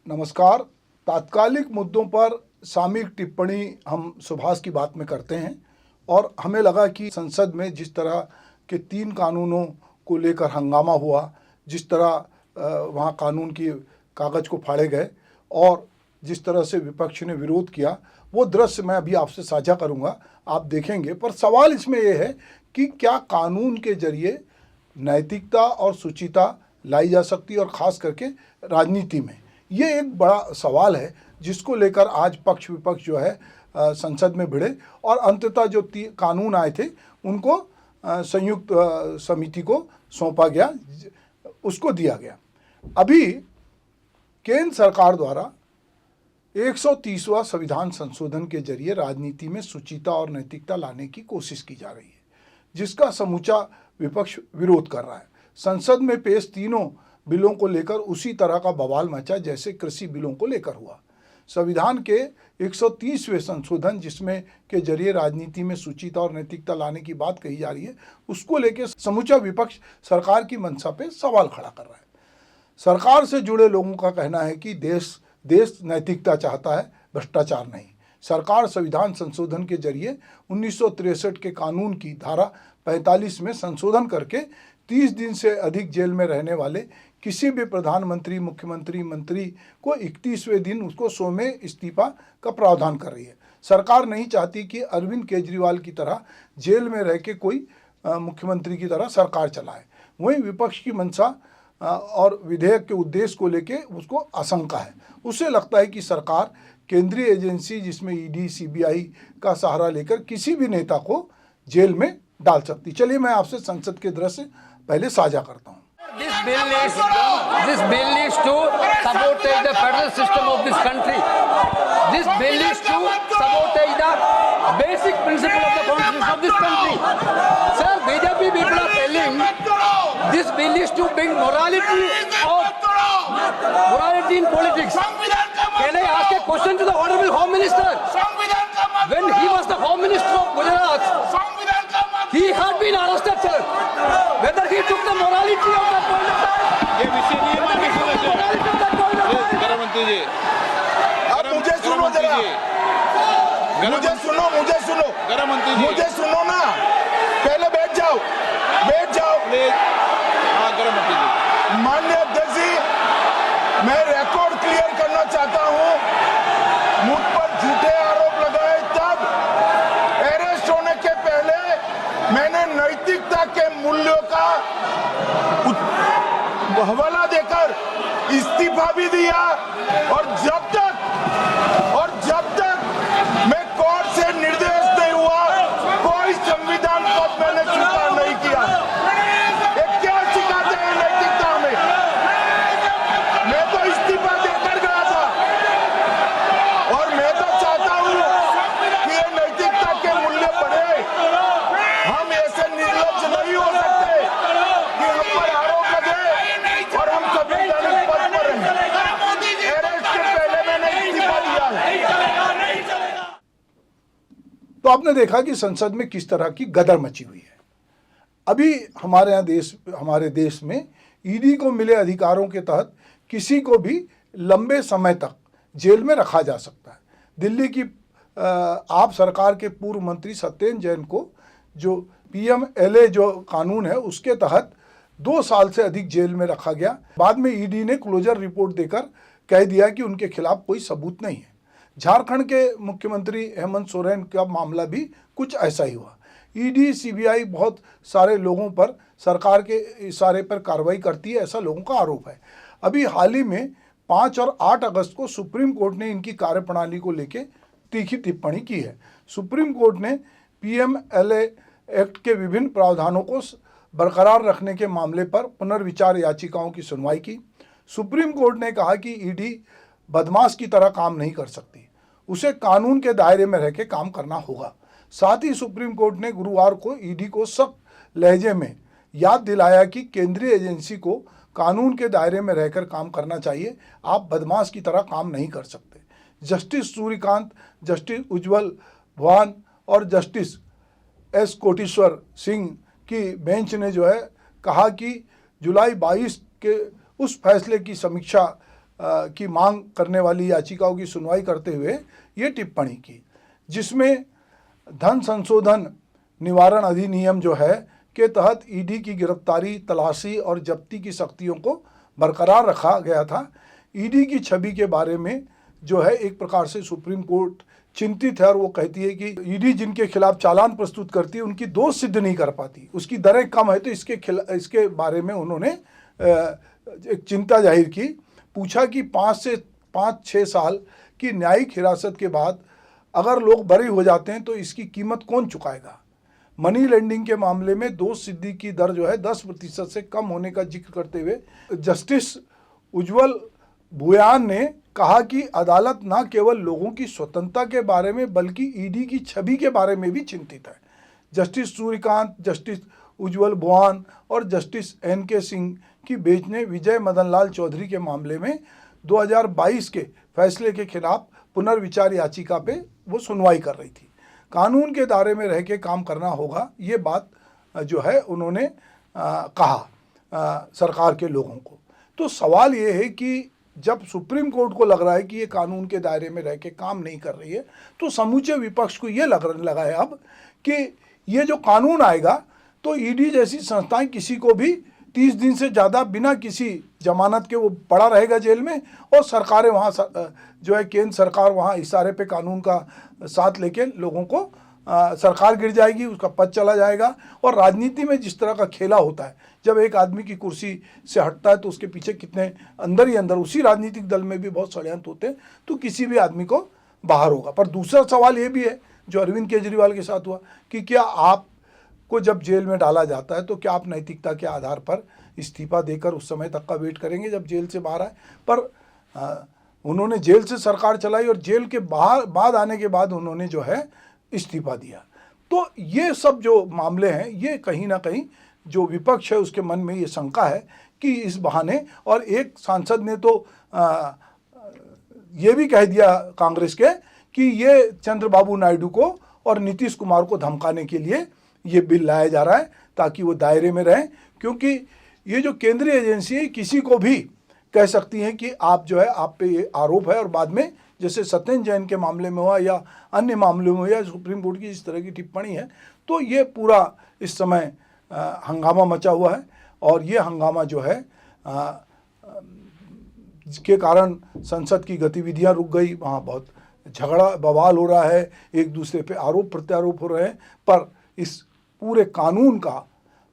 नमस्कार। तात्कालिक मुद्दों पर सामयिक टिप्पणी हम सुभाष की बात में करते हैं और हमें लगा कि संसद में जिस तरह के 3 कानूनों को लेकर हंगामा हुआ, जिस तरह वहाँ कानून की कागज़ को फाड़े गए और जिस तरह से विपक्ष ने विरोध किया, वो दृश्य मैं अभी आपसे साझा करूँगा, आप देखेंगे। पर सवाल इसमें यह है कि क्या कानून के जरिए नैतिकता और शुचिता लाई जा सकती है, और ख़ास करके राजनीति में। ये एक बड़ा सवाल है जिसको लेकर आज पक्ष विपक्ष जो है संसद में भिड़े और अंततः जो कानून आए थे उनको संयुक्त समिति को सौंपा गया, उसको दिया गया। अभी केंद्र सरकार द्वारा 130वां संविधान संशोधन के जरिए राजनीति में शुचिता और नैतिकता लाने की कोशिश की जा रही है, जिसका समूचा विपक्ष विरोध कर रहा है। संसद में पेश तीनों बिलों को लेकर उसी तरह का बवाल मचा जैसे कृषि बिलों को लेकर हुआ। संविधान के 130वें संशोधन जिसमें के जरिए राजनीति में शुचिता और नैतिकता लाने की बात कही जा रही है, उसको लेकर समूचा विपक्ष सरकार की मंशा पे सवाल खड़ा कर रहा है। सरकार से जुड़े लोगों का कहना है कि देश नैतिकता चाहता है, भ्रष्टाचार नहीं। सरकार संविधान संशोधन के जरिए 1963 के कानून की धारा 45 में संशोधन करके 30 दिन से अधिक जेल में रहने वाले किसी भी प्रधानमंत्री, मुख्यमंत्री, मंत्री को 31वें दिन उसको सौम्य इस्तीफा का प्रावधान कर रही है। सरकार नहीं चाहती कि अरविंद केजरीवाल की तरह जेल में रह के कोई मुख्यमंत्री की तरह सरकार चलाए। वहीं विपक्ष की मंशा और विधेयक के उद्देश्य को लेके उसको आशंका है। उसे लगता है कि सरकार केंद्रीय एजेंसी जिसमें ईडी, सीबीआई का सहारा लेकर किसी भी नेता को जेल में डाल सकती। चलिए मैं आपसे संसद के दृश्य पहले साझा करता हूँ। This bill is to sabotage the federal system of this country. This bill is to sabotage the basic principle of the constitution of this country. Sir, BJP people are telling this bill is to bring morality in politics. Can I ask a question to the Honorable Home Minister? When he was the Home Minister of Gujarat, he had been arrested, sir. Whether he took the morality of that point of time, गृहमंत्री जी, आप मुझे सुनो जरा, मुझे सुनो, गृहमंत्री जी, मुझे सुनो ना, पहले बैठ जाओ। हाँ गृहमंत्री जी। माननीय अध्यक्ष जी, मैं रिकॉर्ड क्लियर करना चाहता हूँ। मुझ पर झूठे आरोप लगाए तब अरेस्ट होने के पहले मैंने नैतिकता के मूल्यों का हवाला देकर इस्तीफा भी दिया, और जब तक मैं कोर्ट से निर्देश नहीं हुआ, कोई संविधान पद मैंने स्वीकार नहीं किया। ये क्या सिखाते हैं नैतिकता में? मैं तो इस्तीफा देकर गया था, और मैं तो चाहता हूँ कि ये नैतिकता के मूल्य बढ़े। हम ऐसे निर्लज्ज नहीं हो सकते कि हम पर आरोप लगे और हम संवैधानिक पद पर रहें। अरेस्ट के पहले मैंने इस्तीफा दिया है। तो आपने देखा कि संसद में किस तरह की गदर मची हुई है। अभी हमारे देश में ईडी को मिले अधिकारों के तहत किसी को भी लंबे समय तक जेल में रखा जा सकता है। दिल्ली की आप सरकार के पूर्व मंत्री सत्येंद्र जैन को जो PMLA जो कानून है उसके तहत 2 साल से अधिक जेल में रखा गया। बाद में ईडी ने क्लोजर रिपोर्ट देकर कह दिया कि उनके खिलाफ कोई सबूत नहीं है। झारखंड के मुख्यमंत्री हेमंत सोरेन का मामला भी कुछ ऐसा ही हुआ। ईडी, सीबीआई बहुत सारे लोगों पर सरकार के इशारे पर कार्रवाई करती है, ऐसा लोगों का आरोप है। अभी हाल ही में 5 और 8 अगस्त को सुप्रीम कोर्ट ने इनकी कार्यप्रणाली को लेकर तीखी टिप्पणी की है। सुप्रीम कोर्ट ने PMLA एक्ट के विभिन्न प्रावधानों को बरकरार रखने के मामले पर पुनर्विचार याचिकाओं की सुनवाई की। सुप्रीम कोर्ट ने कहा कि ईडी बदमाश की तरह काम नहीं कर सकती, उसे कानून के दायरे में रह के काम करना होगा। साथ ही सुप्रीम कोर्ट ने गुरुवार को ईडी को सख्त लहजे में याद दिलाया कि केंद्रीय एजेंसी को कानून के दायरे में रहकर काम करना चाहिए, आप बदमाश की तरह काम नहीं कर सकते। जस्टिस सूर्यकांत, जस्टिस उज्ज्वल भवन और जस्टिस S कोटेश्वर सिंह की बेंच ने जो है कहा कि जुलाई 22 के उस फैसले की समीक्षा की मांग करने वाली याचिकाओं की सुनवाई करते हुए ये टिप्पणी की, जिसमें धन संशोधन निवारण अधिनियम जो है के तहत ईडी की गिरफ्तारी, तलाशी और जब्ती की शक्तियों को बरकरार रखा गया था। ईडी की छवि के बारे में जो है एक प्रकार से सुप्रीम कोर्ट चिंतित है और वो कहती है कि ईडी जिनके खिलाफ चालान प्रस्तुत करती है उनकी दोष सिद्ध नहीं कर पाती, उसकी दरें कम है, तो इसके बारे में उन्होंने एक चिंता जाहिर की। पूछा कि 5-6 साल की न्यायिक हिरासत के बाद अगर लोग बरी हो जाते हैं तो इसकी कीमत कौन चुकाएगा। मनी लेंडिंग के मामले में दोष सिद्धि की दर जो है 10% से कम होने का जिक्र करते हुए जस्टिस उज्ज्वल भुयान ने कहा कि अदालत न केवल लोगों की स्वतंत्रता के बारे में बल्कि ईडी की छवि के बारे में भी चिंतित है। जस्टिस सूर्यकांत, जस्टिस उज्ज्वल भुयान और जस्टिस NK सिंह की बेंच ने विजय मदन लाल चौधरी के मामले में 2022 के फैसले के खिलाफ पुनर्विचार याचिका पे वो सुनवाई कर रही थी। कानून के दायरे में रह के काम करना होगा, ये बात जो है उन्होंने कहा सरकार के लोगों को। तो सवाल ये है कि जब सुप्रीम कोर्ट को लग रहा है कि ये कानून के दायरे में रह के काम नहीं कर रही है, तो समूचे विपक्ष को ये लगने लगा है अब कि ये जो कानून आएगा तो ईडी जैसी संस्थाएं किसी को भी 30 दिन से ज़्यादा बिना किसी जमानत के वो पड़ा रहेगा जेल में, और सरकारें वहाँ जो है केंद्र सरकार वहाँ इशारे पे कानून का साथ लेके लोगों को सरकार गिर जाएगी, उसका पद चला जाएगा। और राजनीति में जिस तरह का खेला होता है, जब एक आदमी की कुर्सी से हटता है तो उसके पीछे कितने अंदर ही अंदर उसी राजनीतिक दल में भी बहुत षड्यंत्र होते हैं, तो किसी भी आदमी को बाहर होगा। पर दूसरा सवाल ये भी है जो अरविंद केजरीवाल के साथ हुआ कि क्या आपको जब जेल में डाला जाता है तो क्या आप नैतिकता के आधार पर इस्तीफा देकर उस समय तक का वेट करेंगे जब जेल से बाहर आए। पर उन्होंने जेल से सरकार चलाई और जेल के बाद आने के बाद उन्होंने जो है इस्तीफा दिया। तो ये सब जो मामले हैं, ये कहीं ना कहीं जो विपक्ष है उसके मन में ये शंका है कि इस बहाने, और एक सांसद ने तो ये भी कह दिया कांग्रेस के कि ये चंद्रबाबू नायडू को और नीतीश कुमार को धमकाने के लिए ये बिल लाया जा रहा है ताकि वो दायरे में रहें, क्योंकि ये जो केंद्रीय एजेंसी है किसी को भी कह सकती हैं कि आप जो है आप पे ये आरोप है, और बाद में जैसे सत्येंद्र जैन के मामले में हुआ या अन्य मामलों में या सुप्रीम कोर्ट की इस तरह की टिप्पणी है, तो ये पूरा इस समय हंगामा मचा हुआ है। और ये हंगामा जो है जिसके कारण संसद की गतिविधियां रुक गई, वहाँ बहुत झगड़ा बवाल हो रहा है, एक दूसरे पे आरोप प्रत्यारोप हो रहे हैं, पर इस पूरे कानून का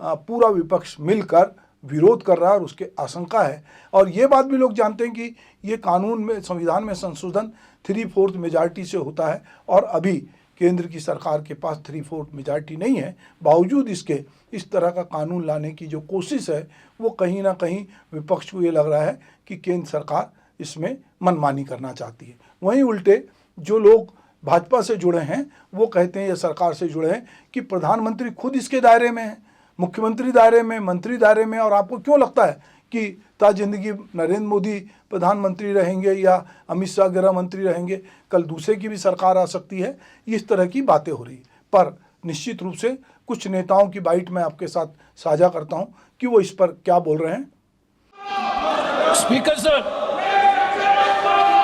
पूरा विपक्ष मिलकर विरोध कर रहा है और उसके आशंका है। और ये बात भी लोग जानते हैं कि ये कानून में संविधान में संशोधन 3/4 मेजॉरिटी से होता है, और अभी केंद्र की सरकार के पास 3/4 मेजॉरिटी नहीं है। बावजूद इसके इस तरह का कानून लाने की जो कोशिश है वो कहीं ना कहीं विपक्ष को ये लग रहा है कि केंद्र सरकार इसमें मनमानी करना चाहती है। वहीं उल्टे जो लोग भाजपा से जुड़े हैं वो कहते हैं या सरकार से जुड़े हैं कि प्रधानमंत्री खुद इसके दायरे में है, मुख्यमंत्री दायरे में, मंत्री दायरे में, और आपको क्यों लगता है कि ता जिंदगी नरेंद्र मोदी प्रधानमंत्री रहेंगे या अमित शाह गृह मंत्री रहेंगे, कल दूसरे की भी सरकार आ सकती है। इस तरह की बातें हो रही, पर निश्चित रूप से कुछ नेताओं की बाइट मैं आपके साथ साझा करता हूं कि वो इस पर क्या बोल रहे हैं। Speaker sir,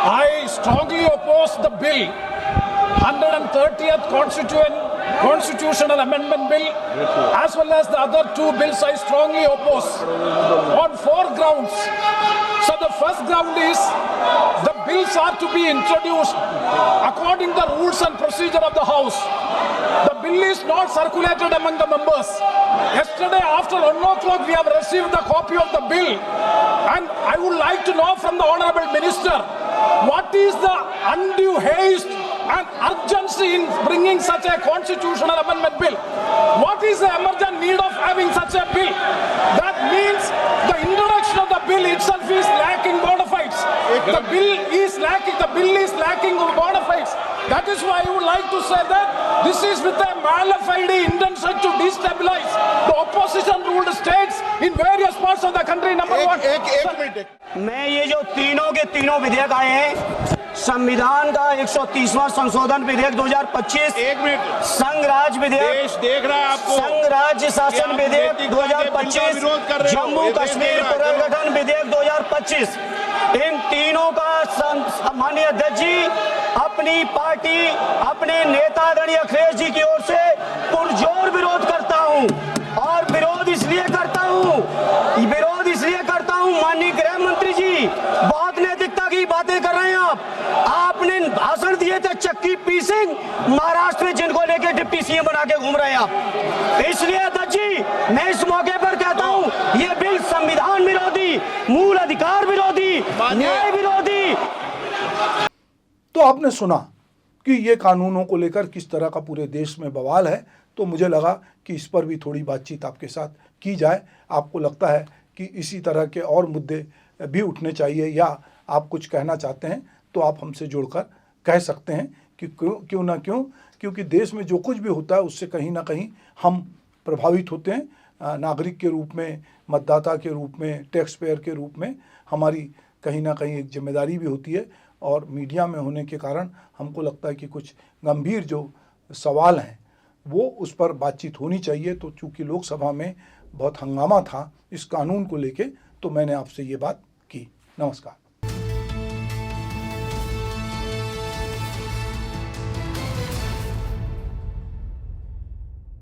I strongly oppose the bill, 130th Constitutional Amendment Bill, as well as the other two bills I strongly oppose on 4 grounds. So the first ground is the bills are to be introduced according to the rules and procedure of the House. The bill is not circulated among the members. Yesterday after 1 o'clock we have received the copy of the bill, and I would like to know from the Honourable Minister, what is the undue haste and urgency in bringing such a constitutional amendment bill? What is the emergent need of having such a bill? That means the introduction of the bill itself is lacking bona fides. The bill is lacking bona fides. That is why I would like to say that this is with a mala fide intention to destabilize the opposition ruled states in various parts of the country. Number one. मैं ये जो तीनों के तीनों विधेयक आए हैं, संविधान का 130वां संशोधन विधेयक 2025, एक मिनट, संघ राज्य विधेयक, देश देख रहा है आपको, संघ राज्य शासन आप विधेयक नैतिकता के बिल का 2025, विरोध कर रहे हो। जम्मू ये देश कश्मीर देख रहा है। पुनर्गठन विधेयक 2025, इन तीनों का माननीय अध्यक्ष जी अपनी पार्टी, अपने नेता आदरणीय अखिलेश जी की ओर से पुरजोर विरोध करता हूं। और विरोध इसलिए करता हूं, माननीय गृह मंत्री जी बहुत नैतिकता की बातें कर रहे हैं आपने भाषण दिए थे चक्की पी सिंह महाराष्ट्र में, जिनको लेके डिप्टी सीएम बना के घूम रहे हैं आप। इसलिए अध्यक्ष जी मैं इस मौके पर कहता हूं ये बिल संविधान विरोधी, मूल अधिकार विरोधी, न्याय विरोधी। तो आपने सुना कि ये कानूनों को लेकर किस तरह का पूरे देश में बवाल है, तो मुझे लगा कि इस पर भी थोड़ी बातचीत आपके साथ की जाए। आपको लगता है कि इसी तरह के और मुद्दे भी उठने चाहिए या आप कुछ कहना चाहते हैं तो आप हमसे जुड़कर कह सकते हैं कि क्यों ना क्यों, क्योंकि देश में जो कुछ भी होता है उससे कहीं ना कहीं हम प्रभावित होते हैं। नागरिक के रूप में, मतदाता के रूप में, टैक्स पेयर के रूप में हमारी कहीं ना कहीं एक जिम्मेदारी भी होती है। और मीडिया में होने के कारण हमको लगता है कि कुछ गंभीर जो सवाल हैं वो उस पर बातचीत होनी चाहिए। तो चूँकि लोकसभा में बहुत हंगामा था इस कानून को लेके, तो मैंने आपसे ये बात की। नमस्कार।